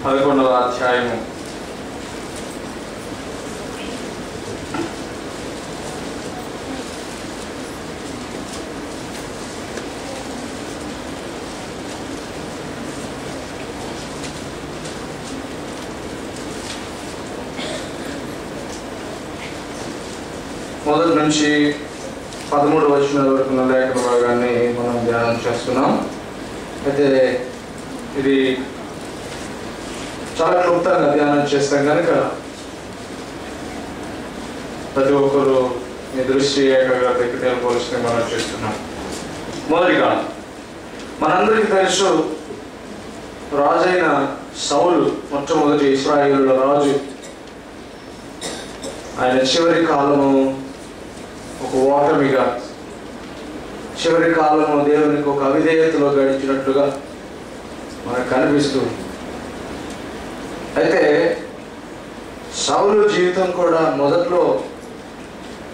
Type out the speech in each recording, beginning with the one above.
11వ అధ్యాయము మొదటి నుంచి 13వ వచనం వరకు ఉన్న లేఖన భాగాన్ని మనం ధ్యానం చేస్తున్నాం. అయితే ఇది చాలా క్లుప్తంగా ధ్యానం చేస్తాం కనుక ప్రతి ఒక్కరు మీ దృష్టి ఏకాగ్రతకి తెలుపవలసింది మనం చేస్తున్నాం. మొదటిగా మనందరికీ తెలుసు, రాజైన సౌలు మొట్టమొదటి ఇశ్రాయేలుల రాజు. ఆయన చివరి కాలము ఒక ఓటమిగా, చివరి కాలము దేవునికి ఒక అవిధేయతలో గడిచినట్లుగా మనకు కనిపిస్తుంది. అయితే సౌలు జీవితం కూడా మొదట్లో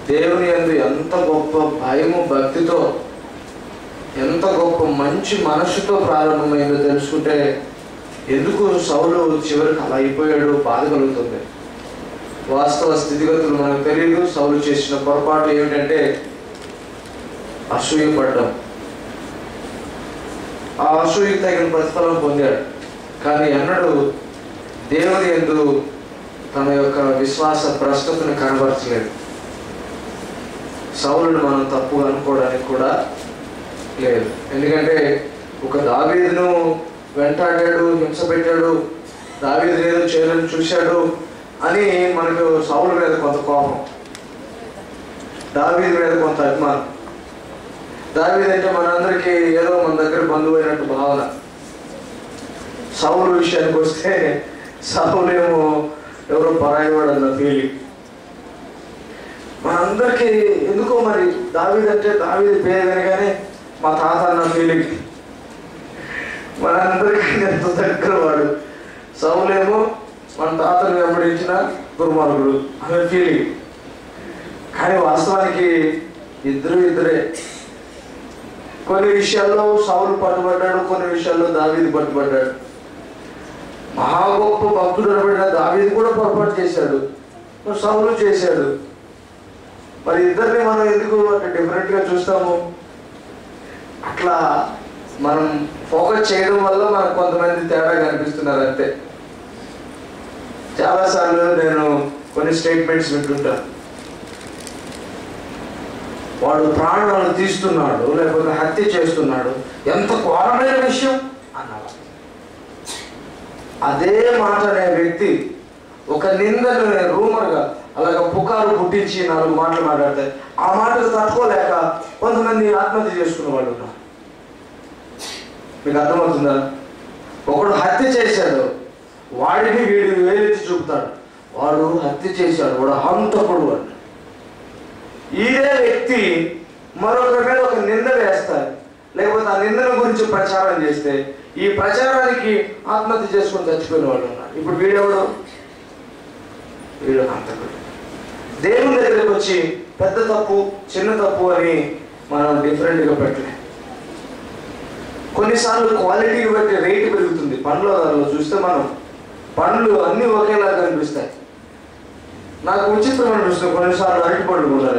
దేవుని యందు ఎంత గొప్ప భయము భక్తితో, ఎంత గొప్ప మంచి మనసుతో ప్రారంభమైందో తెలుసుకుంటే ఎందుకు సౌలు చివరికి అలా అయిపోయాడు బాధ కలుగుతుంది. వాస్తవ స్థితిగతులు మనకు తెలియదు. సౌలు చేసిన పొరపాటు ఏమిటంటే అసూయపడ్డం. ఆ అసూయకు తగిన ప్రతిఫలం పొందాడు. కానీ ఎన్నడూ దేవుని యందు తన యొక్క విశ్వాస భ్రష్టతను కనబరచలేదు. సౌలును మనం తప్పు అనుకోవడానికి కూడా లేదు. ఎందుకంటే ఒక దావీదును వెంటాడాడు, హింస పెట్టాడు, దావీదు ఏదో చేయాలని చూశాడు అని మనకు సౌలు మీద కొంత కోపం, దావీదు మీద కొంత అభిమానం. దావీదు అంటే మనందరికీ ఏదో మన దగ్గర బంధువు అయినట్టు భావన. సౌలు విషయానికి వస్తే సౌలేమో ఎవరో పరాయివాడు అన్న ఫీలింగ్. మనందరికీ ఎందుకో మరి దావీదు అంటే దావీదు పేరు వినగానే మా తాత అన్న ఫీలింగ్. మనందరికీ ఎంతో దగ్గర వాడు. సౌలేమో మన తాతను వెంబడించిన దుర్మార్గుడు అనే ఫీలింగ్. కానీ వాస్తవానికి ఇద్దరే. కొన్ని విషయాల్లో సౌలు పట్టుబడ్డాడు, కొన్ని విషయాల్లో దావీదు పట్టుబడ్డాడు. మహా గొప్ప భక్తుడు అనబడిన దావీదు కూడా పొరపాటు చేశాడు, సౌలు చేశాడు. మరి ఇద్దరిని మనం ఎందుకు అంటే డిఫరెంట్గా చూస్తాము? అట్లా మనం ఫోకస్ చేయడం వల్ల మనకు కొంతమంది తేడా కనిపిస్తున్నారు అంతే. చాలాసార్లు నేను కొన్ని స్టేట్మెంట్స్ వింటుంటాను. వాడు ప్రాణాలు తీస్తున్నాడు, లేకపోతే హత్య చేస్తున్నాడు, ఎంత ఘోరమైన విషయం అన్నారు. అదే మాట అనే వ్యక్తి ఒక నిందను రూమర్గా అలాగ పుకారు పుట్టించి 4 మాటలు మాట్లాడతాయి. ఆ మాటలు తట్టుకోలేక కొంతమంది ఆత్మహత్య చేసుకున్న వాళ్ళు ఉన్నారు. మీకు అర్థమవుతుందా? ఒకడు హత్య చేశాడు, వాడిని వీడు వేలెత్తి చూపుతాడు, వాడు హత్య చేశాడు, వాడు హంతకుడు అంట. ఇదే వ్యక్తి మరొక మీద ఒక నింద వేస్తారు, లేకపోతే ఆ నిందల గురించి ప్రచారం చేస్తే ఈ ప్రచారానికి ఆత్మహత్య చేసుకొని చచ్చిపోయిన వాళ్ళు ఉన్నారు. ఇప్పుడు వీడు హంతకుడు. దేవుని దగ్గరికి వచ్చి పెద్ద తప్పు చిన్న తప్పు అని మనం డిఫరెంట్గా పెట్టలేం. కొన్నిసార్లు క్వాలిటీని బట్టి రేటు పెరుగుతుంది. పండ్ల ధరలు చూస్తే మనం పండ్లు అన్నీ ఒకేలాగా కనిపిస్తాయి. నాకు విచిత్రం అనిపిస్తుంది కొన్నిసార్లు అరటి పండ్లు కూడా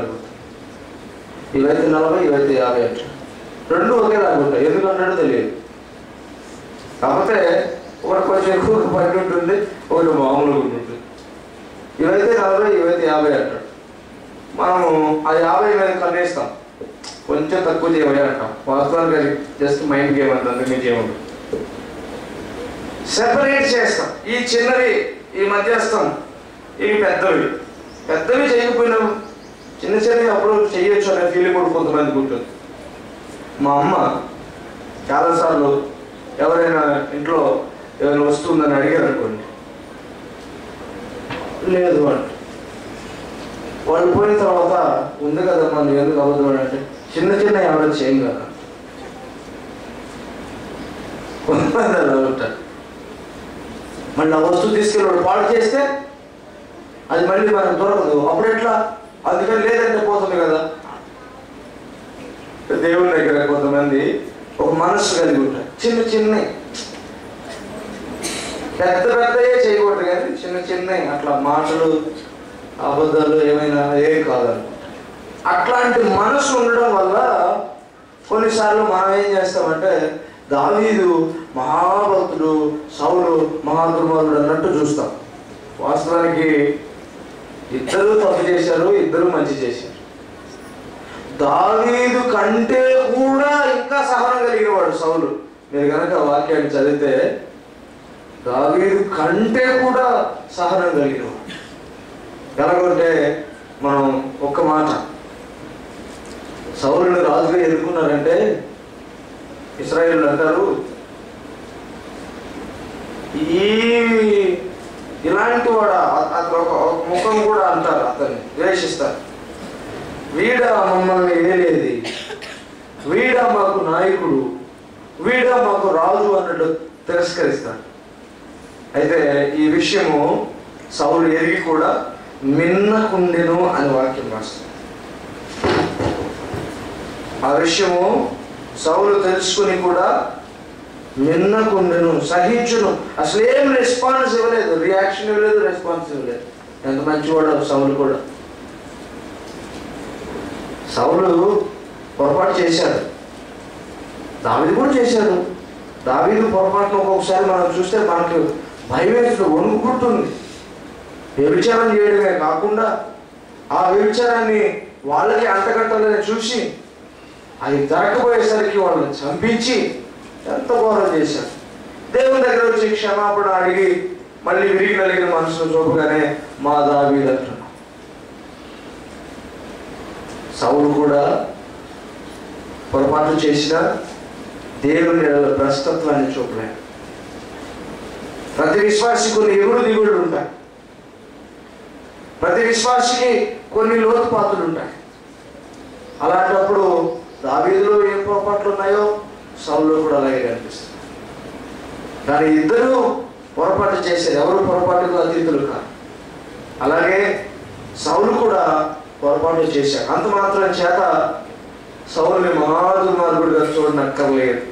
ఇవైతే 40, ఇవైతే 50 అంట. 2 ఒకేలాగా ఉంటాయి. ఎందుకంటాడో తెలియదు. కాకపోతే ఒకటి కొంచెం ఎక్కువ పండి ఉంటుంది, ఒకటి మామూలుగా ఉంటుంది. ఇవైతే 40, ఇవైతే 50 అంటాడు. మనము ఆ 50 మీద కన్నేస్తాం, కొంచెం తక్కువ చేయమని అంటాం. వాస్తవానికి అది జస్ట్ మైండ్ గేమ్ అంత, అందుకు మీకు ఏముంటుంది. సెపరేట్ చేస్తాం. ఈ చిన్నవి ఈ మధ్యస్థం, ఇవి పెద్దవి చేయకపోయినా చిన్నవి అప్పుడు చేయొచ్చు అనే ఫీలింగ్ కూడా కొంతమందికి ఉంటుంది. మా అమ్మ చాలాసార్లు ఎవరైనా ఇంట్లో ఏమైనా వస్తుందని అడిగారు అనుకోండి, లేదు అంటే వాళ్ళు పోయిన తర్వాత ఉంది కదమ్మా నువ్వు ఎందుకు అవ్వదు అంటే చిన్న ఎవరైనా చేయం కదా. కొంతమంది అలా ఉంటారు. మళ్ళీ ఆ వస్తువు తీసుకెళ్ళి వాడు పాడు చేస్తే అది మళ్ళీ మనకు దొరకదు. అప్పుడు ఎట్లా? అందుకని లేదంటే పోతుంది కదా. దేవుని దగ్గర కొంతమంది ఒక మనస్సు కలిగి ఉంటారు, చిన్న పెద్ద పెద్దయే చేయకూడదు, కానీ చిన్న చిన్న అట్లా మాటలు అబద్ధాలు ఏమైనా ఏం కాదన్నమాట. అట్లాంటి మనసు ఉండడం వల్ల కొన్నిసార్లు మనం ఏం చేస్తామంటే దావీదు మహాభక్తుడు, సౌలు మహాదుర్మార్గుడు అన్నట్టు చూస్తాం. వాస్తవానికి ఇద్దరు తప్పు చేశారు, ఇద్దరు మంచి చేశారు. దావీదు కంటే కూడా ఇంకా సహనం కలిగిన వాడు సౌలు. మీరు కనుక వాక్యాన్ని చదివితే దావీదు కంటే కూడా సహనం కలిగిన వాడు. ఎలాగంటే మనం ఒక్క మాట, సౌలుని రాజుగా ఎన్నుకున్నారంటే ఇశ్రాయేలు అంటారు, ఇలాంటి వాడు అతను ఒక ముఖం కూడా అంటారు, అతన్ని ద్వేషిస్తారు. వీడా మమ్మల్ని ఏలేది, వీడా మాకు నాయకుడు, వీడా మాకు రాజు అన్నట్టు తిరస్కరిస్తాడు. అయితే ఈ విషయము సౌలు ఎరిగి కూడా మిన్నకుండెను అని వాక్యం రాస్తుంది. ఆ విషయము సౌలు తెలుసుకుని కూడా మిన్నకుండెను, సహించును. అసలేం రెస్పాన్స్ ఇవ్వలేదు, రియాక్షన్ ఇవ్వలేదు, రెస్పాన్స్ ఇవ్వలేదు. ఎంత మంచివాడు సౌలు కూడా. సౌలు పొరపాటు చేశాడు, దావీదు కూడా చేశాడు. దావీదు పొరపాటును ఒక్కొక్కసారి మనం చూస్తే మనకు భయం వేస్తుంది, వణుకు పుడుతుంది. వ్యభిచారం చేయడమే కాకుండా ఆ వ్యభిచారాన్ని వాళ్ళకి అంటగట్టాలని చూసి అది జరగబోయేసరికి వాళ్ళని చంపించి ఎంత ఘోరం చేశారు. దేవుని దగ్గర వచ్చి క్షమాపణ అడిగి మళ్ళీ విరిగి నలిగిన మనసును చూపగానే మా దావీదు అంటున్నాం. సౌలు కూడా పొరపాటు చేసిన దేవుని భ్రష్టత్వాన్ని చూపలేడు. ప్రతి విశ్వాసి కొన్ని ఎగుడు దిగుళ్ళు ఉంటాయి, ప్రతి విశ్వాసికి కొన్ని లోతుపాతులు ఉంటాయి. అలాంటప్పుడు దావీదులో ఏం పొరపాట్లు ఉన్నాయో సౌలులో కూడా అలాగే కనిపిస్తుంది. కానీ ఇద్దరు పొరపాటు చేశారు, ఎవరు పొరపాటుకు అతీతులు కాదు. అలాగే సౌలు కూడా పొరపాటు చేశారు. అంత మాత్రం చేత సౌలుని మహాదుర్మార్గుడిగా చూడనక్కర్లేదు.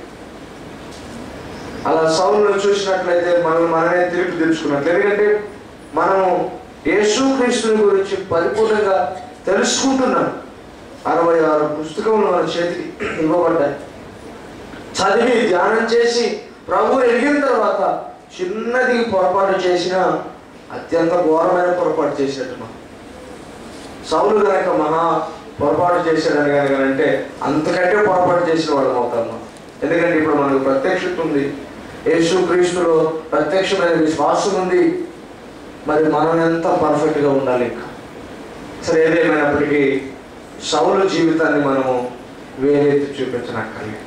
అలా సౌలును చూసినట్లయితే మనమే తిరిగి తెలుసుకున్నట్లు. ఎందుకంటే మనము యేసుక్రీస్తుని గురించి పరిపూర్ణంగా తెలుసుకుంటున్నాం. 66 పుస్తకములు మన చేతికి ఇవ్వబడ్డాయి. చదివి ధ్యానం చేసి ప్రభు ఎరిగిన తర్వాత చిన్నది పొరపాటు చేసిన అత్యంత ఘోరమైన పొరపాటు చేసినట్టు మనం. సౌలు కనుక మహా పొరపాటు చేశాడని కనుకంటే అంతకంటే పొరపాటు చేసిన వాళ్ళం అవుతాం మనం. ఎందుకంటే ఇప్పుడు మనకు ప్రత్యక్షత ఉంది, యేసుక్రీస్తులో ప్రత్యక్షమైన విశ్వాసం ఉంది. మరి మనం ఎంత పర్ఫెక్ట్గా ఉండాలి ఇంకా. సరే, ఏదేమైనప్పటికీ సౌలు జీవితాన్ని మనము వేరెత్తి చూపించనక్కర్లేదు.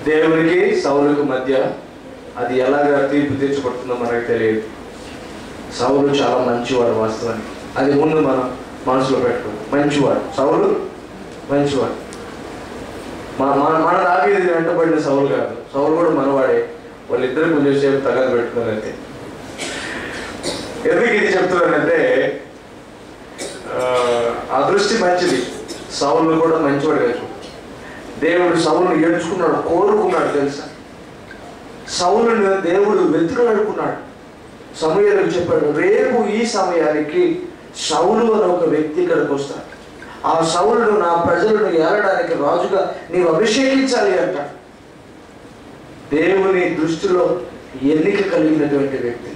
దేవునికి సౌలుకు మధ్య అది ఎలాగా తీర్పు తీర్చబడుతుందో మనకు తెలియదు. సౌలు చాలా మంచివాడు వాస్తవానికి. అది ముందు మనం మనసులో పెట్టుకోండి. మంచివాడు సౌలు, మంచివాడు. మన దావీదు వెంటబడిన సౌలు కాదు, సౌలు కూడా మనవాడే. వాళ్ళిద్దరు కొంచెం సేపు తగదు పెట్టుకున్నారంటే. ఎందుకు ఇది చెప్తున్నానంటే ఆ దృష్టి మంచిది. సౌలు కూడా మంచివాడు కాదు. దేవుడు సౌలును ఏడ్చుకున్నాడు, కోరుకున్నాడు. తెలుసా, సౌలును దేవుడు వెతుకులాడుకున్నాడు. సమూయేలుకు చెప్పాడు, రేపు ఈ సమయానికి సౌలు అని ఒక వ్యక్తి ఇక్కడికి వస్తాడు. ఆ సౌలును నా ప్రజలను ఏలడానికి రాజుగా నీవు అభిషేకించాలి అంటాడు. దేవుని దృష్టిలో ఎన్నిక కలిగినటువంటి వ్యక్తి.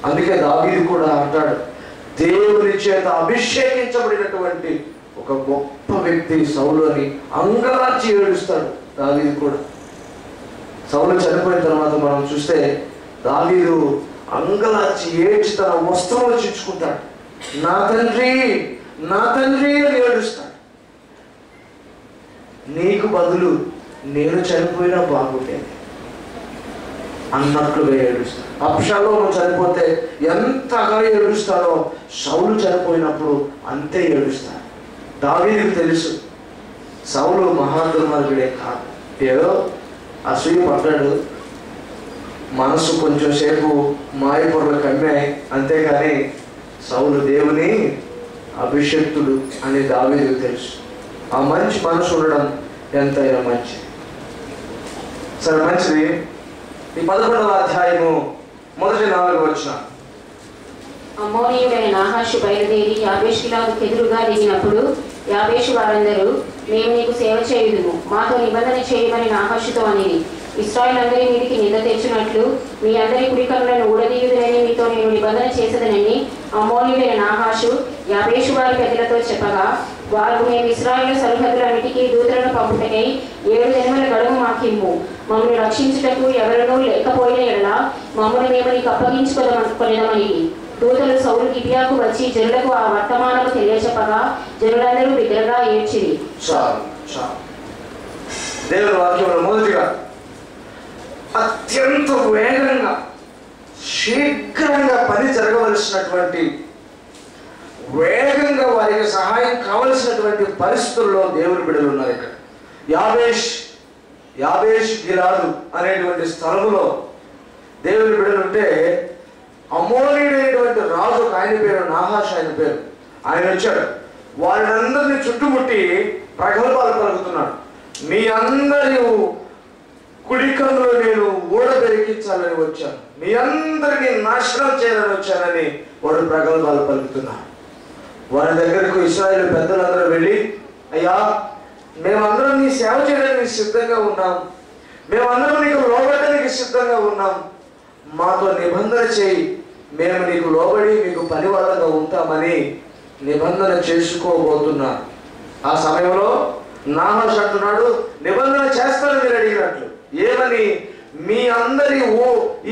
అందుకే దావీదు కూడా అంటాడు, దేవుని చేత అభిషేకించబడినటువంటి ఒక గొప్ప వ్యక్తి సౌలు అని అంగలార్చి ఏడుస్తాడు దావీదు కూడా. సౌలు చనిపోయిన తర్వాత మనం చూస్తే దావీదు అంగలార్చి ఏడ్చి తన వస్త్రములు చించుకుంటాడు. నా తండ్రి, నా తండ్రి అని ఏడుస్తాడు. నీకు బదులు నేను చనిపోయినా బాగుండేది అన్నట్లుగా ఏడుస్తాడు. అబ్షాలోము చనిపోతే ఎంతగా ఏడుస్తాడో సౌలు చనిపోయినప్పుడు అంతే ఏడుస్తాడు. దావీదుకు తెలుసు సౌలు మహాదుర్మార్గుడే కాదు, ఏదో అసూయ పడ్డాడు, మనసు కొంచెం సేపు మాయపొరలు కమ్మాయి, అంతేగాని సౌలు దేవుని అభిషక్తుడు అని దావీదుకు తెలుసు. ఆ మంచి మనసు ఉండడం ఎంతైనా మంచిది. సరే, మంచిది. ఈ 11వ అధ్యాయము మొదటి 4 వచనం. అమ్మోనీయుడైన నాహాషు బయలుదేరి యాబేషులకు ఎదురుగా దిగినప్పుడు యాబేషు వారందరూ, మేము నీకు సేవ చేయుదుము, మాతో నిబంధన చేయమని నాహాషుతో అనేది. ఇశ్రాయేలు మీదికి నింద తెచ్చినట్లు మీ అందరి కుడికన్నులను ఊడదీయుదునని మీతో నేను నిబంధన చేసేదనని అమ్మోనీయుడైన నాహాషు యాబేషు వారి పెద్దలతో చెప్పగా, వారు, మేము ఇశ్రాయేలు సరిహద్దులన్నిటికీ దూతలను పంపుటకై 7 దినముల గడువు మాకిమ్ము, మమ్మల్ని రక్షించుటకు ఎవరనూ లేకపోయిన ఎడల మమ్మల్ని మేము నీకు అప్పగించుకొనమని. దూతలు సౌలు గిబియాకు వచ్చి జనులకు ఆ వర్తమానము తెలియచెప్పగా జనులందరూ బిగ్గరగా ఏడ్చిరి. దేవుని వాక్యంలో మొదటిగా అత్యంత వేగంగా శీఘ్రంగా పని జరగవలసినటువంటి, వేగంగా వారికి సహాయం కావలసినటువంటి పరిస్థితుల్లో దేవుని బిడ్డలు ఉన్నారు. ఇక్కడ యాబేష్ గిలాదు అనేటువంటి స్థలంలో దేవుని బిడ్డలు ఉంటే, అమోనీయుడైనటువంటి రాజు, ఆయన పేరు నాహాష్, ఆయన పేరు, ఆయన వచ్చాడు. వారినందరినీ చుట్టుముట్టి ప్రగల్భాలు పలుకుతున్నాడు. మీ అందరి కుడికన్నులు నేను ఊడబెరికించాలని వచ్చాను, మీ అందరినీ నాశనం చేయాలని వచ్చానని వాడు ప్రగల్భాలు పలుకుతున్నాడు. వారి దగ్గరకు ఇశ్రాయేలు పెద్దలందరూ వెళ్ళి, అయ్యా, మేమందరం నీ సేవ చేయడానికి సిద్ధంగా ఉన్నాం, మేమందరం నీకు లోబడడానికి సిద్ధంగా ఉన్నాం, మాతో నిబంధన చేయి, మేము నీకు లోబడి మీకు పని వాళ్ళగా ఉంటామని నిబంధన చేసుకోబోతున్నారు. ఆ సమయంలో నాహాషు అంటున్నాడు, నిబంధన చేస్తానని మీరు అడిగినట్లు, ఏమని? మీ అందరి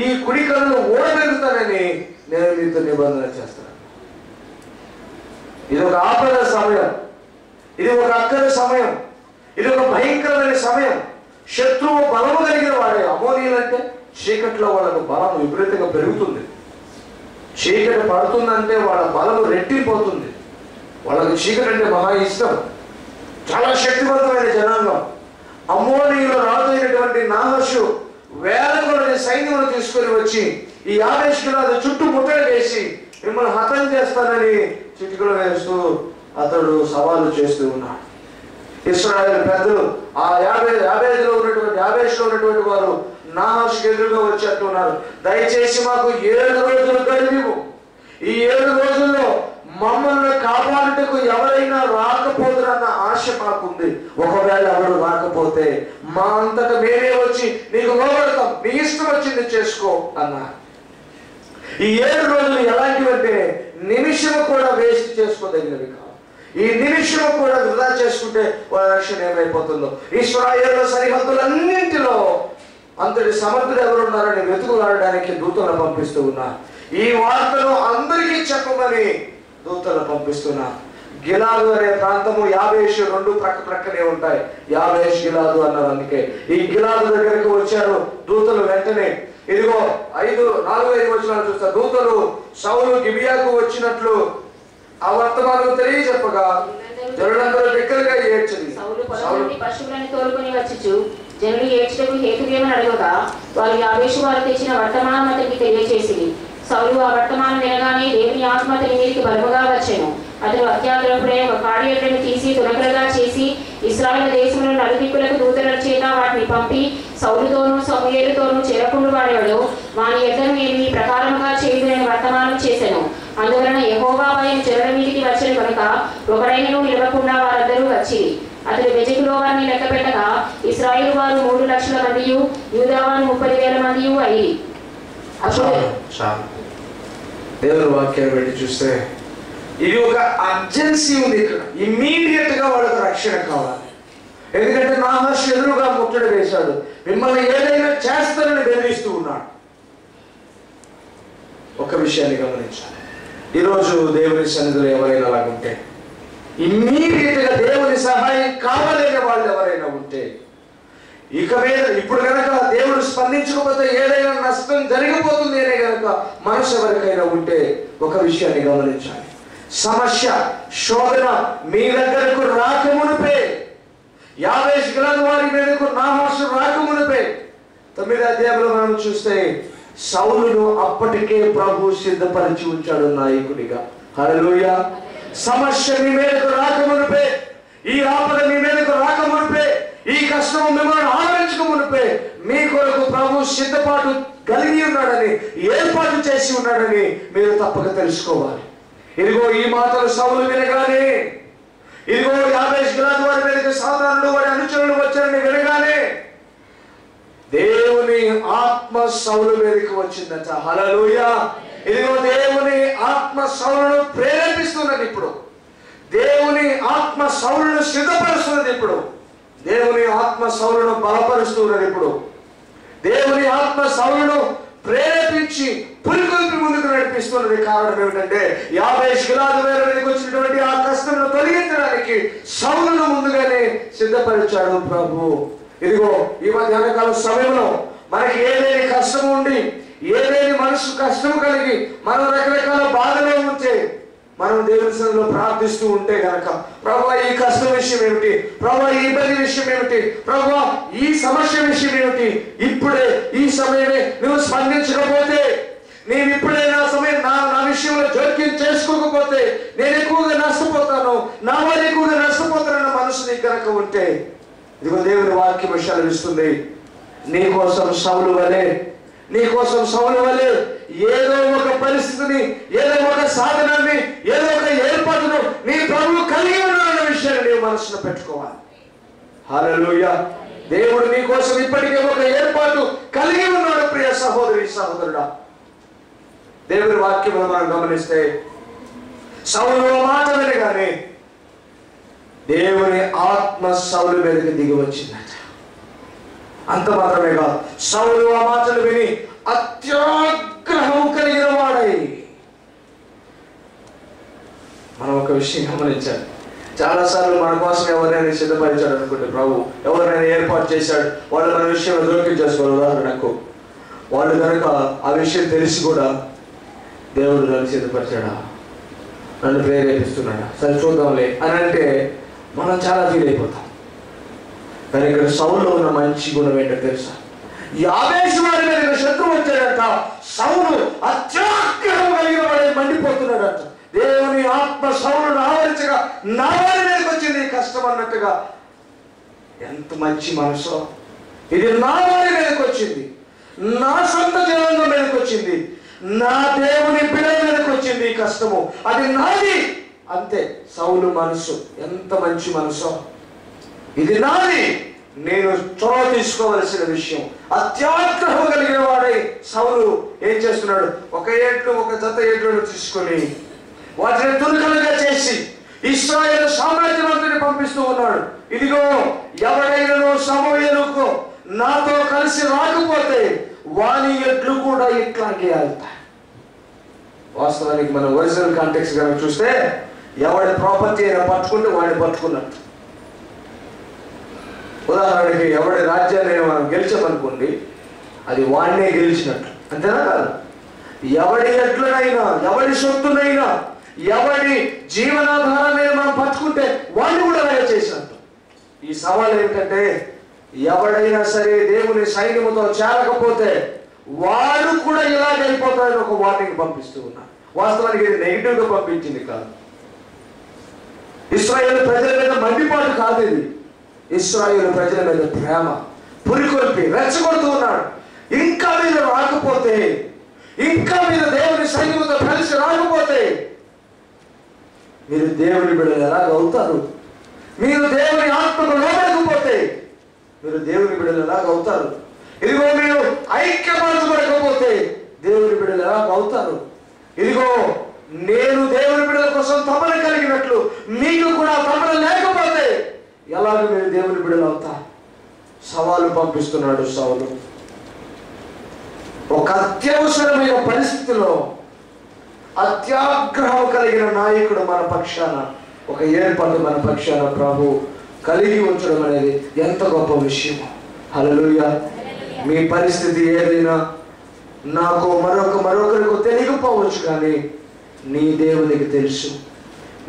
ఈ కుడికన్నులు ఓడబెరుగుతానని నేను మీతో నిబంధన చేస్తాను. ఇది ఒక ఆపద సమయం, ఇది ఒక అక్కర సమయం, ఇది ఒక భయంకరమైన సమయం. శత్రువు బలము కలిగిన వాడే. అమోనీయులు అంటే చీకట్లో వాళ్ళకు బలం విపరీతంగా పెరుగుతుంది. చీకటి పడుతుందంటే వాళ్ళ బలము రెట్టిపోతుంది. వాళ్ళకి చీకటి అంటే మహా ఇష్టం. చాలా శక్తివంతమైన జనాంగం. అమ్మోనీయుల రాజు అయినటువంటి నాహాషు వేల కొలది సైన్యమును తీసుకొని వచ్చి ఈ యాబేషు గిలాదు చుట్టూ ముట్టడి వేసి మిమ్మల్ని హతం చేస్తానని చిటికలు వేస్తూ అతడు సవాలు చేస్తూ ఉన్నాడు. ఇశ్రాయేలు పెద్దలు ఆ యాబేషులో ఉన్నటువంటి వారు నాహాషుకు ఎదురుగా వచ్చి అంటున్నారు, దయచేసి మాకు 7 రోజులు గడువు, ఈ 7 రోజుల్లో మమ్మల్ని కాపాడుటకు ఎవరైనా రాకపోదురన్న ఆశ మాకుంది. ఒకవేళ ఎవరు రాకపోతే మా అంతటా మేమే వచ్చి నీకు లోబడతాం, నీ ఇష్టం వచ్చింది చేసుకో అన్నారు. ఈ 7 రోజులు ఎలాంటివంటే నిమిషము కూడా వేస్ట్ చేసుకోదగినవి కాదు. ఈ నిమిషము కూడా వృధా చేసుకుంటే వాళ్ళ రక్షణ ఏమైపోతుందో. ఇశ్రాయేలు సరిహద్దులన్నింటిలో అంతటి సమర్థులు ఎవరున్నారని వెతుకులాడడానికి దూతలను పంపిస్తూ ఉన్నారు. ఈ వార్తను అందరికీ చెప్పమని దూతలను పంపిస్తున్నారు. గిలాదు అనే ప్రాంతము యాబేషు 2 ప్రక్కనే ఉంటాయి. యాబేష్ గిలాదు అన్నారు. అందుకే ఈ గిలాదు దగ్గరకు వచ్చారు దూతలు. వెంటనే ఇదిగో 4-5 వచనాలు చూస్తా. దూతలు సౌలు గిబియాకు వచ్చినట్లు ఆ వర్తమానం తెలియజెప్పగా జనులందరూ దగ్గరగా ఏడ్చింది. పశువులను తోలుకొని వచ్చుచు జనులు ఏడ్చుటకు హేతువేమని అడగగా వారు యాబేషు వారు తెచ్చిన వర్తమానం అతనికి తెలియచేసింది. సౌలు ఆ వర్తమానం వినగానే దేవుని ఆత్మ అతని మీదకి బలముగా వచ్చెను. అతడు అత్యాగ్రహుడై ఒక కాడి ఎడ్లను తీసి తునకలుగా చేసి ఇశ్రాయేలు దేశంలో నలుదిక్కులకు దూతల చేత వాటిని పంపి సౌలుతోనూ సమూయేలుతోనూ చెరకుండు వాడేవాడు వాని ఎడ్లను నేను ఈ ప్రకారముగా చేయుదునని వర్తమానం చేశాను. అందువలన యెహోవా భయం జనుల మీదికి వచ్చిన కనుక ఒకడైనను నిలవకుండా వారందరూ వచ్చిరి. అతడు బెజకులో వారిని లెక్క పెట్టగా ఇశ్రాయేలు వారు 3 లక్షల మందియు, యూదా వారు 30,000 మందియు అయ్యి. దేవుని వాక్యాన్ని బట్టి చూస్తే ఇది ఒక అర్జెన్సీ ఉంది. ఇక్కడ ఇమ్మీడియట్ గా వాళ్ళకి రక్షణ కావాలి. ఎందుకంటే నాహాషు ఎదురుగా ముట్టడి వేశాడు, మిమ్మల్ని ఏదైనా చేస్తానని బెదిరిస్తూ ఉన్నాడు. ఒక విషయాన్ని గమనించాలి. ఈరోజు దేవుని సన్నిధిలో ఎవరైనా అలాగుంటే, ఇమ్మీడియట్ గా దేవుని సహాయం కావాలనే వాళ్ళు ఎవరైనా ఉంటే, ఇక మీద ఇప్పుడు కనుక దేవుడు స్పందించకపోతే ఏదైనా నష్టం జరిగిపోతుంది అనే కనుక మనసు ఎవరికైనా ఉంటే ఒక విషయాన్ని గమనించాలి. సమస్య, శోధన మీ దగ్గరకు రాకమునిపే, యాబేషు గిలాదు వారి మీదకు నాహాషు రాకమునిపే 9వ అధ్యాయంలో మనం చూస్తే సౌలును అప్పటికే ప్రభు సిద్ధపరిచి ఉంచాడు నాయకుడిగా. హల్లెలూయా. సమస్య మీ మీదకు రాకమునిపే, ఈ ఆపద మీ మీదకు రాకమునిపే, ఈ కష్టం మిమ్మల్ని ఆవరించుకు మునిపే మీ కొరకు ప్రభు సిద్ధపాటు కలిగి ఉన్నాడని, ఏర్పాటు చేసి ఉన్నాడని మీరు తప్పక తెలుసుకోవాలి. ఇదిగో ఈ మాటలు సౌలు వినగానే, ఇదిగో యాబేషు గిలాదు వారి మీదకి సాధారణుడు వారి అనుచరులు వచ్చారని వినగానే దేవుని ఆత్మ సౌలు మీదకి వచ్చిందట. హల్లెలూయా. ఇదిగో దేవుని ఆత్మ సౌలును ప్రేరేపిస్తున్నది. ఇప్పుడు దేవుని ఆత్మ సౌలును సిద్ధపరుస్తున్నది. ఇప్పుడు దేవుని ఆత్మ సౌలును బలపరుస్తున్నది. ఇప్పుడు దేవుని ఆత్మ సౌలును ప్రేరేపించి పురికొల్పి ముందుకు నడిపిస్తున్నది. కారణం ఏమిటంటే యాబేషు గిలాదు వారి మీదకి వచ్చినటువంటి ఆ కష్టమును తొలగించడానికి సౌలును ముందుగానే సిద్ధపరిచాడు ప్రభు. ఇదిగో ఈ మధ్యాహ్నకాల సమయంలో మనకి ఏదేని కష్టం ఉండి, ఏదేని మనసు కష్టం కలిగి మనం రకరకాల బాధలో ఉంటే, మనం దేవుని సన్నిధిలో ప్రార్థిస్తూ ఉంటే గనక, ప్రభువా ఈ కష్టం విషయం ఏమిటి, ప్రభువా ఈ ఇబ్బంది విషయం ఏమిటి, ప్రభువా ఈ సమస్య విషయం ఏమిటి, ఇప్పుడే ఈ సమయమే నువ్వు స్పందించకపోతే, నేను ఇప్పుడే నా సమయం నా విషయంలో జోక్యం చేసుకోకపోతే నేను ఎక్కువగా నష్టపోతాను, నా వారు ఎక్కువగా నష్టపోతానన్న మనసు నీకు కనుక ఉంటే, ఇదిగో దేవుని వాక్యం విషయాలు ఇస్తుంది. నీకోసం సౌలు వలె ఏదో ఒక పరిస్థితిని, ఏదో ఒక సాధనాన్ని, ఏదో ఒక ఏర్పాటును నీ ప్రభువు కలిగి ఉన్నాడన్న విషయాన్ని నీవు మనసులో పెట్టుకోవాలి. హల్లెలూయా. దేవుడు నీ కోసం ఇప్పటికే ఒక ఏర్పాటు కలిగి ఉన్నాడు. ప్రియ సహోదరి సహోదరుడా, దేవుని వాక్యం మనం గమనిస్తే సౌలు మాట వినగానే దేవుని ఆత్మ సౌలు మీదకి దిగి వచ్చిందట. అంత మాత్రమే కాదు, సౌలు ఆ మాటలు విని అత్యాగ్రహం కలిగిన వాడై. మనం ఒక విషయం గమనించాలి. చాలాసార్లు మన కోసం ఎవరైనా సిద్ధపరిచాడు అనుకుంటే ప్రభు, ఎవరైనా ఏర్పాటు చేశాడు, వాళ్ళు మన విషయంలో జోక్యం చేసుకోవాలి. ఉదాహరణకు వాళ్ళు కనుక ఆ విషయం తెలిసి కూడా దేవుడు నన్ను సిద్ధపరిచాడా, నన్ను ప్రేరేపిస్తున్నాడా, సరే చూద్దాంలే అని అంటే మనం చాలా ఫీల్ అయిపోతాం. కానీ ఇక్కడ సౌలులో ఉన్న మంచి గుణం ఏంటో తెలుసా? యాబేషు వారి మీద శత్రువు వచ్చాడంట. సౌలు అత్యాగ్రహం కలిగిన వాడే మండిపోతున్నాడంట. దేవుని ఆత్మ సౌలును ఆవరించగా నా వారి మీదకి వచ్చింది కష్టం అన్నట్టుగా. ఎంత మంచి మనసో! ఇది నా వారి మీదకి వచ్చింది, నా సొంత జనాంగం మీదకి వచ్చింది, నా దేవుని బిడ్డల మీదకి వచ్చింది ఈ కష్టము, అది నాది. అంతే సౌలు మనసు. ఎంత మంచి మనసో! ఇది నాది, నేను చొరవ తీసుకోవలసిన విషయం. అత్యాగ్రహం కలిగిన వాడై సౌలు ఏం చేస్తున్నాడు? ఒక జత ఏడ్లను తీసుకొని వాటిని తునకలుగా చేసి ఇశ్రాయేలు సామ్రాజ్యమంతటిని పంపిస్తూ ఉన్నాడు. ఇదిగో ఎవడైనా సమూయేలుకు నాతో కలిసి రాకపోతే వాని ఎడ్లు కూడా ఇట్లాగే వెళ్తాయి. వాస్తవానికి మనం ఒరిజినల్ కాంటెక్స్ట్ కనుక చూస్తే ఎవడి ప్రాపర్టీ అయినా పట్టుకుంటే వాడిని పట్టుకున్నట్టు. ఉదాహరణకి ఎవడి రాజ్యాన్ని మనం గెలిచామనుకోండి, అది వాడినే గెలిచినట్టు, అంతేనా కాదు? ఎవడి ఎట్లనైనా, ఎవడి సొత్తునైనా, ఎవడి జీవనాధారాన్ని మనం పట్టుకుంటే వాడిని కూడా అలాగే చేసినట్టు. ఈ సవాల్ ఏమిటంటే ఎవడైనా సరే దేవుని సైన్యముతో చేరకపోతే వాడు కూడా ఇలాగ అయిపోతాడని ఒక వార్నింగ్ పంపిస్తూ ఉన్నారు. వాస్తవానికి ఇది నెగిటివ్ గా పంపించింది కాదు. ఇశ్రాయేలు ప్రజల మీద మండిపాటు కాదు, ఇది ఇశ్రాయేలు ప్రజల మీద ప్రేమ పురికొల్పి రెచ్చగొడుతూ ఉన్నాడు. ఇంకా మీరు రాకపోతే, ఇంకా మీరు దేవుని సైన్యముతో కలిసి రాకపోతే మీరు దేవుని బిడ్డలు ఎలాగవుతారు? మీరు దేవుని ఆత్మకు లోబడకపోతే మీరు దేవుని బిడ్డలు ఎలాగవుతారు? ఇదిగో మీరు ఐక్యపరచబడకపోతే దేవుని బిడ్డలు ఎలాగవుతారు? ఇదిగో నేను దేవుని బిడ్డల కోసం తపన కలిగినట్లు మీకు కూడా తపన లేకపోతే ఎలాగ మీరు దేవుని బిడ్డలు అవుతారు? సవాలు పంపిస్తున్నాడు సౌలు. ఒక అత్యవసరమైన పరిస్థితిలో అత్యాగ్రహం కలిగిన నాయకుడు మన పక్షాన, ఒక ఏర్పాటు మన పక్షాన ప్రభు కలిగి ఉంచడం అనేది ఎంత గొప్ప విషయం. హల్లెలూయా. మీ పరిస్థితి ఏదైనా నాకు మరొకరికి తెలియకపోవచ్చు, కానీ నీ దేవునికి తెలుసు.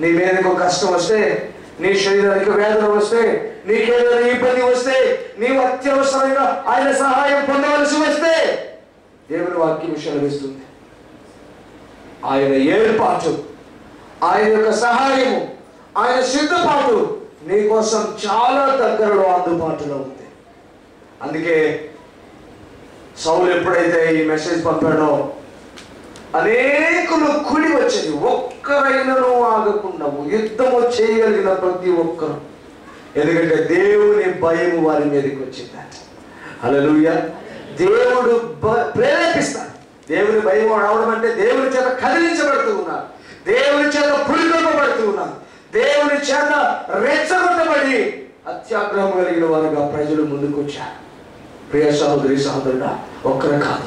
నీ మీదకు కష్టం వస్తే, నీ శరీరానికి వేదన వస్తే, నీకేదైనా ఇబ్బంది వస్తే, నీవు అత్యవసరంగా ఆయన సహాయం పొందవలసి వస్తే దేవుని వాక్యం విషయాలు ఆయన ఏర్పాటు, ఆయన యొక్క సహాయము, ఆయన సిద్ధపాటు నీ కోసం చాలా దగ్గరలో అందుబాటులో ఉంది. అందుకే సౌలు ఎప్పుడైతే ఈ మెసేజ్ పంపాడో అనేకులు కూడి వచ్చేది, ఒక్కరైనను ఆగకుండా యుద్ధము చేయగలిగిన ప్రతి ఒక్కరు. ఎందుకంటే దేవుని భయం వారి మీదకి వచ్చిందంట. హల్లెలూయా. దేవుడు ప్రేరేపిస్తాడు. దేవుని భయం రావడం అంటే దేవుని చేత కదిలించబడుతూ ఉన్నారు, దేవుని చేత పురికొల్పబడుతూ ఉన్నారు, దేవుని చేత రెచ్చగొట్టబడి అత్యాగ్రహం కలిగిన వారుగా ప్రజలు ముందుకు వచ్చారు. ప్రియ సహోదరి సహోదరుడా, ఒక్కరు కాదు,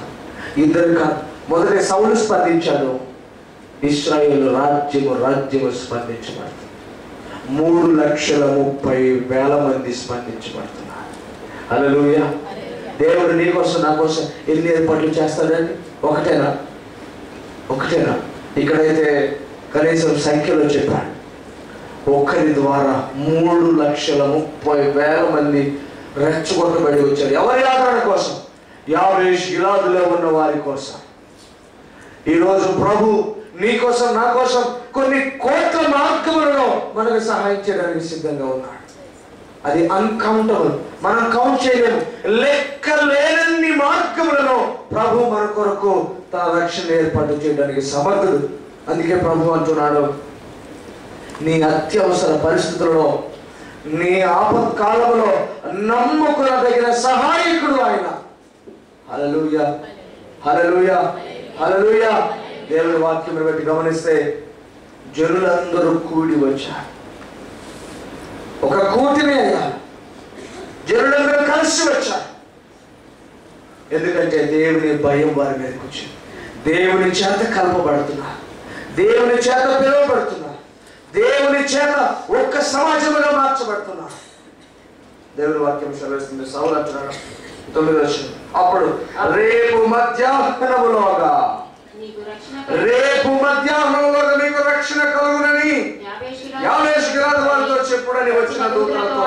ఇద్దరు కాదు. మొదటి సౌలు స్పందించాడు, ఇశ్రాయేలు రాజ్యము స్పందించబడుతుంది. 3,30,000 మంది స్పందించబడుతున్నారు. హల్లెలూయా. దేవుడు నీ కోసం నా కోసం ఎన్ని ఏర్పాట్లు చేస్తాడండి? ఒకటేనా? ఇక్కడైతే కనీసం సంఖ్యలో చెప్పాడు. ఒక్కరి ద్వారా 3,30,000 మంది రెచ్చగొట్టబడి వచ్చారు. ఎవరి ఆదరణ కోసం? యాబేషు గిలాదులో ఉన్న వారి కోసం. ఈరోజు ప్రభు నీ కోసం నా కోసం కొన్ని కోట్ల మార్గములలో మనకు సహాయం చేయడానికి సిద్ధంగా ఉన్నాడు. అది అన్కౌంటబుల్, మనం కౌంట్ చేయలేము. లెక్కలేనన్ని మార్గములలో ప్రభు మన కొరకు తన రక్షణ ఏర్పాటు చేయడానికి సమర్థుడు. అందుకే ప్రభు అంటున్నాడు, నీ అత్యవసర పరిస్థితులలో, నీ ఆపత్కాలంలో నమ్ముకొనదగిన సహాయకుడు ఆయన. హల్లెలూయా, హల్లెలూయా, హల్లెలూయా. దేవుని వాక్యం బట్టి గమనిస్తే జనులందరూ కూడి వచ్చారు. ఒక కూటినే అయ్యారు, జనులందరూ కలిసి వచ్చారు. ఎందుకంటే దేవుని భయం వారి మీదకి వచ్చింది. దేవుని చేత కలపబడుతున్నారు, దేవుని చేత పిలువబడుతున్నారు, దేవుని చేత ఒక్క సమాజముగా మార్చబడుతున్నారు. దేవుని వాక్యం సెలవిస్తుంది. సౌలు అంటున్నాడు 9వ వచనం, అప్పుడు రేపు మధ్యాహ్నములోగా మీకు రక్షణ కలుగునని యాబేషు గిలాదు వారితో చెప్పుడని వచ్చిన దూతలతో.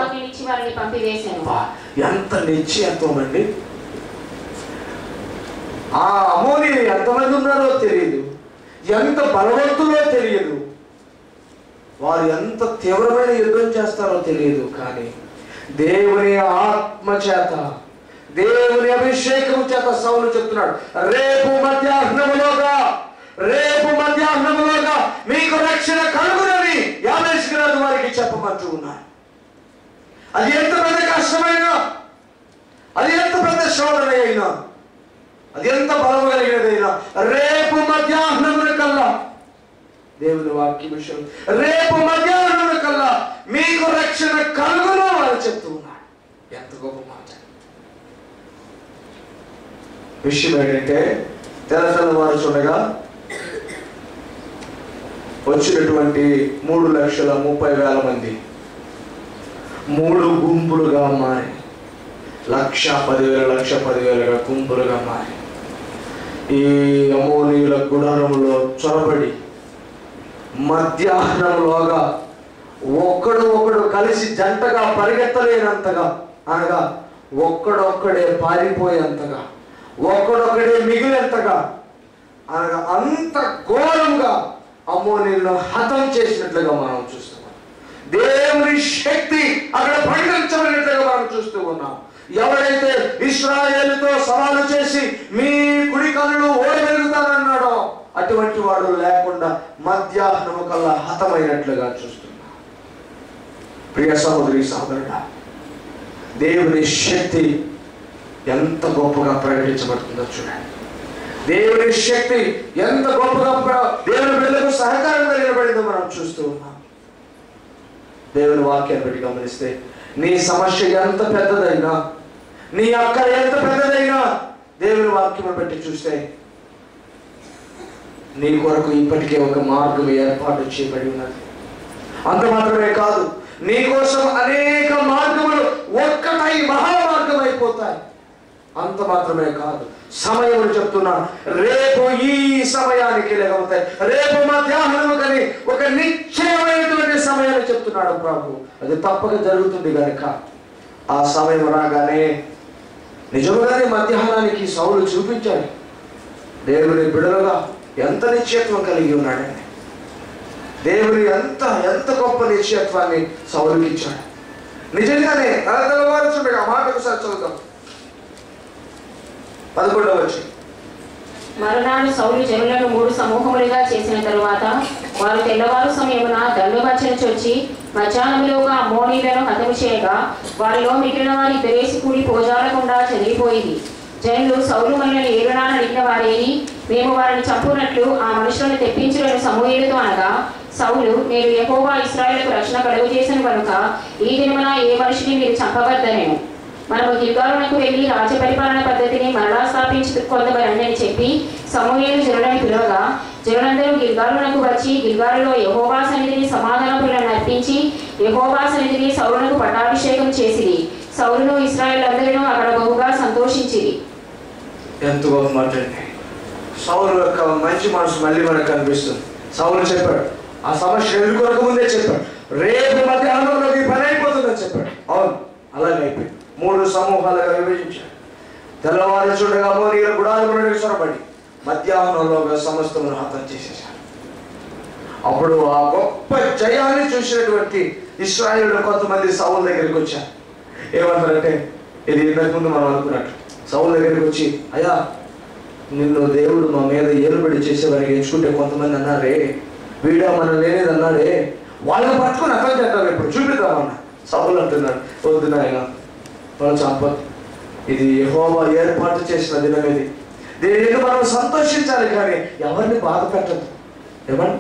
ఎంత నిశ్చయత్వం అండి! ఆ అమోనీయులు ఎంతమంది ఉన్నారో తెలియదు, ఎంత బలవంతులో తెలియదు, వారు ఎంత తీవ్రమైన యుద్ధం చేస్తారో తెలియదు. కానీ దేవుని ఆత్మ చేత, దేవుని అభిషేకం చేత సౌలు చెప్తున్నాడు, రేపు మధ్యాహ్నములోగా మీకు రక్షణ కలుగునని యాబేషు గిలాదు వారికి చెప్పమంటూ ఉన్నారు. అది ఎంత పెద్ద కష్టమైనా, అది ఎంత పెద్ద శోధన అయినా, అది ఎంత బలం కలిగినదైనా, రేపు మధ్యాహ్నమున కల్లా, దేవుని వాక్య విషయం, రేపు మధ్యాహ్నం కల్లా మీకు రక్షణ కలుగును అని చెప్తూ ఉన్నాడు. ఎంత గొప్ప మాట! విషయం ఏంటంటే, తెల్లవారు చూడగా వచ్చినటువంటి 3,30,000 మంది 3 గుంపులుగా మారి 1,10,000 గుంపులుగా మారి ఈ అమోనీయుల గుడారంలో చొరబడి మధ్యాహ్నంలోగా ఒకడు కలిసి జంటగా పరిగెత్తలేనంతగా, అనగా ఒక్కడొక్కడే పారిపోయేంతగా, ఒక్కడొక్కడే మిగిలేంతగా, అనగా అంత ఘోరంగా అమోనీయులను హతం చేసినట్లుగా మనం చూస్తున్నాం. దేవుని శక్తి అక్కడ ప్రకటించబడినట్లుగా మనం చూస్తూ ఉన్నాం. ఎవడైతే ఇశ్రాయేలుతో సవాలు చేసి మీ కుడి కన్నులు ఓడగలుగుతానన్నాడో అటువంటి వాడు లేకుండా మధ్యాహ్నము కల్లా హతమైనట్లుగా చూస్తున్నా. ప్రియ సహోదరి సహోదరుడా, దేవుని శక్తి ఎంత గొప్పగా ప్రకటించబడుతుందో చూడండి. దేవుని శక్తి ఎంత గొప్పగా దేవుని బిడ్డలకు సహకారంగా నిలబడిందో మనం చూస్తూ ఉన్నాం. దేవుని వాక్యాన్ని బట్టి గమనిస్తే, నీ సమస్య ఎంత పెద్దదైనా, నీ అక్కర ఎంత పెద్దదైనా, దేవుని వాక్యం బట్టి చూస్తే నీ కొరకు ఇప్పటికే ఒక మార్గం ఏర్పాటు చేయబడి ఉన్నది. అంత మాత్రమే కాదు, నీ కోసం అనేక మార్గములు ఒక్కటై మహామార్గం అయిపోతాయి. అంత మాత్రమే కాదు, సమయం చెప్తున్నా, రేపు ఈ సమయానికి లేకపోతాయి, రేపు మధ్యాహ్నం కానీ ఒక నిశ్చయమైనటువంటి సమయాన్ని చెప్తున్నాడు ప్రభు. అది తప్పక జరుగుతుంది కనుక ఆ సమయం రాగానే నిజంగానే మధ్యాహ్నానికి సౌలు చూపించాడు దేవుని బిడలుగా ఎంత నిశ్చయత్వం కలిగి ఉన్నాడని. దేవుని ఎంత గొప్ప నిశ్చయత్వాన్ని సౌలుకి ఇచ్చాడు. నిజంగానే తెల్లవారు చూడగా మాట ఒకసారి చదువుతాం. 11వ వచనం. మరునాడు సౌలు జనులను 3 సమూహములుగా చేసిన తరువాత వారు తెల్లవారు సమయమున దండుమచ్చను చొచ్చి మధ్యాహ్నములోగా అమ్మోనీయులను హతము చేయగా వారిలో మిగిలిన వారి బెరేసి కూడి పోజాలకుండా చెదిరిపోయింది. జనులు సౌలు మనల్ని ఏలునాని అడిగిన వారేని, మేము వారిని చంపునట్లు ఆ మనుషులను తెప్పించులను సమూయేలుతో అనగా సౌలు, నేను యెహోవా ఇశ్రాయేలుకు రక్షణ కలుగజేసెను కనుక ఈ దినమున ఏ మనిషిని మీరు చంపవద్దనెను. మనము గిల్గాలునకు వెళ్లి రాజ్య పరిపాలన పద్ధతిని మరలా స్థాపించుకొందమని అని చెప్పి సమూయేలు జనులను పిలువగా జనులందరూ గిల్గాలునకు వచ్చి గిల్గాలులో యెహోవా సన్నిధిని సమాధాన బలులను అర్పించి యెహోవా సన్నిధిని సౌలునకు పట్టాభిషేకం చేసిరి. సౌలును ఇశ్రాయేలులందరూ అక్కడ బహుగా సంతోషించిరి. ఎంత గొప్ప మాట అండి. సౌలు యొక్క మంచి మనసు మళ్ళీ మనకు కనిపిస్తుంది. సౌలు చెప్పాడు, ఆ సమస్య ఎదుర్కొనక ముందే చెప్పాడు, రేపు మధ్యాహ్నంలో ఈ పని అయిపోతుందని చెప్పాడు. అవును, అలాగే అయిపోయింది. 3 సమూహాలుగా విభజించాడు. తెల్లవారు చూడగా అమ్మోనీయుల గుడారములకు సొరబడి మధ్యాహ్నంలోగా సమస్తమును హతం చేసేశాడు. అప్పుడు ఆ గొప్ప జయాన్ని చూసినటువంటి ఇశ్రాయేలులో కొంతమంది సౌలు దగ్గరికి వచ్చారు. ఏమంటారంటే, ఇది ఇంతకు ముందు మనం అనుకున్నట్టు సౌలు దగ్గరికి వచ్చి, అయ్యా నిన్ను దేవుడు మా మీద ఏలుబడి చేసేవారికి ఎంచుకుంటే కొంతమంది అన్నారే, వీడా మనం లేనేది అన్నారే, వాళ్ళని పట్టుకుని అర్థం చేద్దాం, ఇప్పుడు చూపిద్దామన్నా. సౌలు అంటున్నాడు, వద్దు నాయన, మనం చంపద్దు, ఇది యెహోవా ఏర్పాటు చేసిన దినం, ఇది దీనిని మనం సంతోషించాలి కానీ ఎవరిని బాధ పెట్టద్దు. ఏమన్నా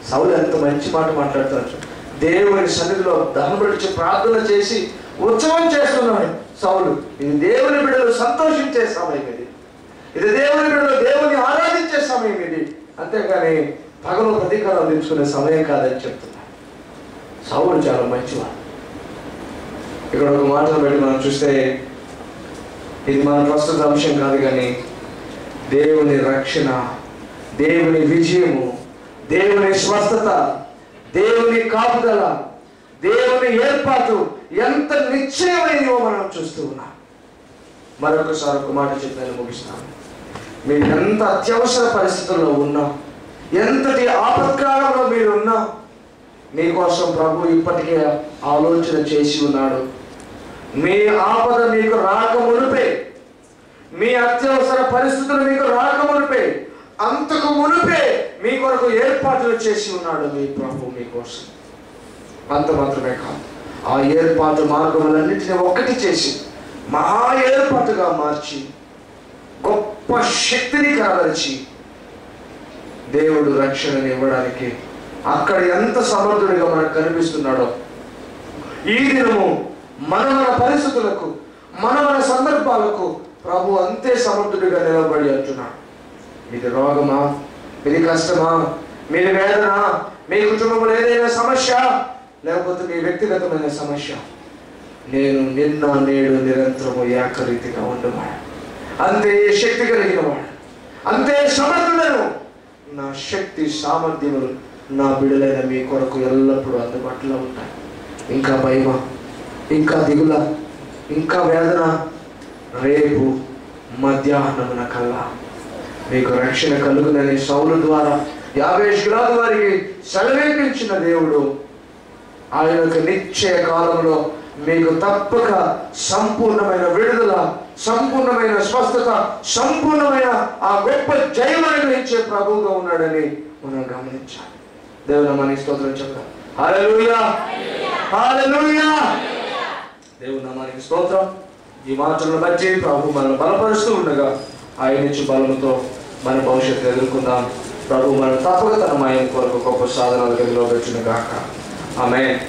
సౌలు ఎంత మంచి మాట మాట్లాడుతున్నాడు. దేవుని సన్నిధిలో దహనబడి ప్రార్థన చేసి ఉత్సవం చేస్తున్నాడు సౌలు. ఇది దేవుని బిడ్డలు సంతోషించే సమయం, ఇది దేవుని బిడ్డలు దేవుని ఆరాధించే సమయం ఇది, అంతేగాని పగలు ప్రతీకారం తెచ్చుకునే సమయం కాదని చెప్తున్నాడు. సౌలు చాలా మంచివాడు. ఇక్కడ ఒక మాటను బట్టి మనం చూస్తే, ఇది మన ప్రస్తుత అంశం కాదు కానీ దేవుని రక్షణ, దేవుని విజయము, దేవుని స్వస్థత, దేవుని కాపుదల, దేవుని ఏర్పాటు ఎంత నిశ్చయమైనవో మనం చూస్తూ ఉన్నాం. మరొకసారి ఒక మాట చెప్పి నేను ముగిస్తాను. మీరు ఎంత అత్యవసర పరిస్థితుల్లో ఉన్నా, ఎంతటి ఆపత్కాలంలో మీరు ఉన్నా, మీకోసం ప్రభు ఇప్పటికే ఆలోచన చేసి ఉన్నాడు. మీ ఆపద మీకు రాకమునుపే, మీ అత్యవసర పరిస్థితులు మీకు రాకమునుపే, అంతకు మునుపే మీ కొరకు ఏర్పాట్లు చేసి ఉన్నాడు మీ ప్రభు మీకోసం. అంత మాత్రమే కాదు, ఆ ఏర్పాటు మార్గములన్నింటినీ ఒక్కటి చేసి మహా ఏర్పాటుగా మార్చి గొప్ప శక్తిని కనబరిచి దేవుడు రక్షణని ఇవ్వడానికి అక్కడ ఎంత సమర్థుడిగా మనకు కనిపిస్తున్నాడో, ఈ దినము మన పరిస్థితులకు, మన సందర్భాలకు ప్రభు అంతే సమర్థుడిగా నిలబడి అంటున్నాడు. మీది రోగమా, మీది కష్టమా, మీది వేదన, మీ కుటుంబంలో ఏదైనా సమస్య, లేకపోతే మీ వ్యక్తిగతమైన సమస్య, నేను నిన్న నేడు నిరంతరము ఏకరీతిగా ఉండేవాడు, అంతే శక్తి కలిగిన వాడు, అంతే సమర్థులను. నా శక్తి సామర్థ్యములు నా బిడ్డలైన మీ కొరకు ఎల్లప్పుడూ అందుబాటులో ఉంటాయి. ఇంకా భయమా, ఇంకా దిగుల, ఇంకా వేదన, రేపు మధ్యాహ్నమున కల్లా మీకు రక్షణ కలుగునని సౌలు ద్వారా యాబేషు గిలాదు వారికి సెలవించిన దేవుడు ఆయనకు నిశ్చయ కాలంలో మీకు తప్పక సంపూర్ణమైన విడుదల, సంపూర్ణమైన స్వస్థత, సంపూర్ణమైన ఆ గొప్ప జయం అనుగ్రహించే ప్రభువుగా ఉన్నాడని మనం గమనించాలి. దేవుని నామానికి స్తోత్రం చెప్తాం. హల్లెలూయా, హల్లెలూయా. దేవుని నామానికి స్తోత్రం. ఈ మాటలను బట్టి ప్రభు మనల్ని బలపరుస్తూ ఉండగా ఆయన నుంచి బలముతో మన భవిష్యత్తు ఎదుర్కొందాం. ప్రభు మనం తప్పక తన మాయం కొరకు గొప్ప సాధనాలు గదిలో పెట్టిన గాక. ఆమేన్.